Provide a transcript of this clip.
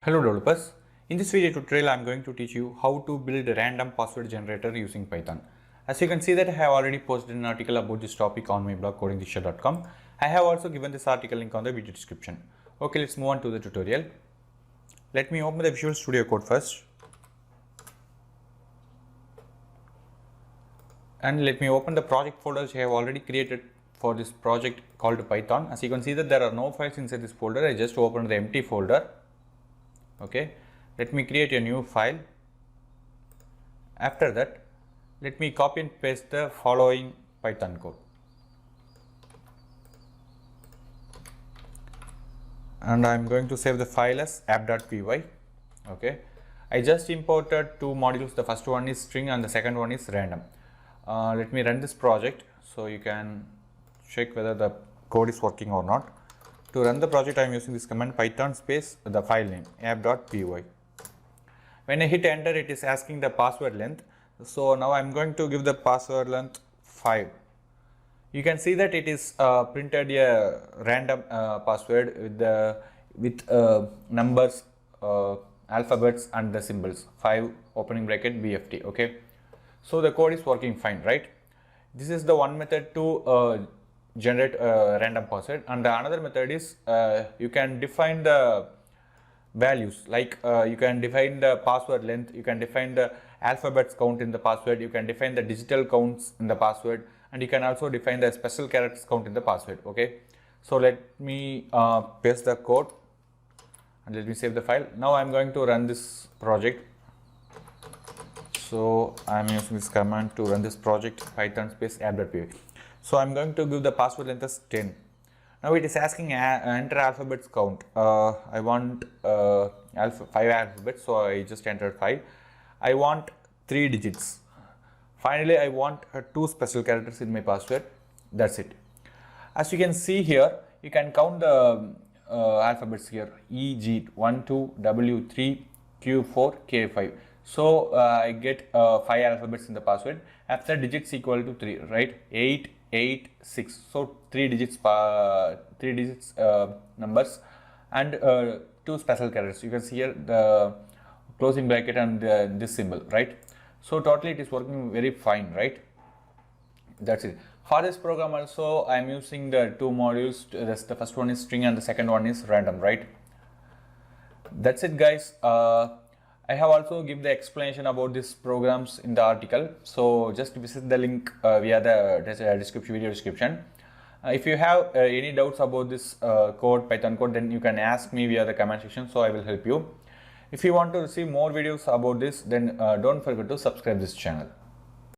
Hello developers, in this video tutorial I am going to teach you how to build a random password generator using Python. As you can see that I have already posted an article about this topic on my blog codingdiksha.com. I have also given this article link on the video description. Okay, let's move on to the tutorial. Let me open the Visual Studio Code first. And let me open the project folder which I have already created for this project called Python. As you can see that there are no files inside this folder. I just opened the empty folder. Okay, let me create a new file. After that, let me copy and paste the following Python code. And I am going to save the file as app.py. Okay, I just imported two modules. The first one is string and the second one is random. Let me run this project so you can check whether the code is working or not. To run the project, I am using this command python space the file name app.py. When I hit enter, it is asking the password length. So now I am going to give the password length 5. You can see that it is printed a random password with numbers, alphabets and the symbols 5 opening bracket BFT. Okay, so the code is working fine, right? This is the one method to generate a random password, and the another method is you can define the values, like you can define the password length, you can define the alphabets count in the password, you can define the digital counts in the password, and you can also define the special characters count in the password. Okay, so let me paste the code and let me save the file. Now I am going to run this project. So I am using this command to run this project python space app.py. So I am going to give the password length as 10. Now it is asking enter alphabets count. I want 5 alphabets, so I just entered 5. I want 3 digits. Finally, I want 2 special characters in my password. That's it. As you can see here, you can count the alphabets here: E, G, 1, 2, W, 3, Q, 4, K, 5. So I get 5 alphabets in the password. After digits equal to 3, right? 8, 8, 6. So 3 digits numbers and 2 special characters. You can see here the closing bracket and this symbol, right? So totally it is working very fine, right? That's it. For this program also I am using the two modules. The first one is string and the second one is random, right? That's it, guys. I have also given the explanation about these programs in the article, so just visit the link via the video description. If you have any doubts about this Python code, then you can ask me via the comment section, so I will help you. If you want to receive more videos about this, then don't forget to subscribe this channel.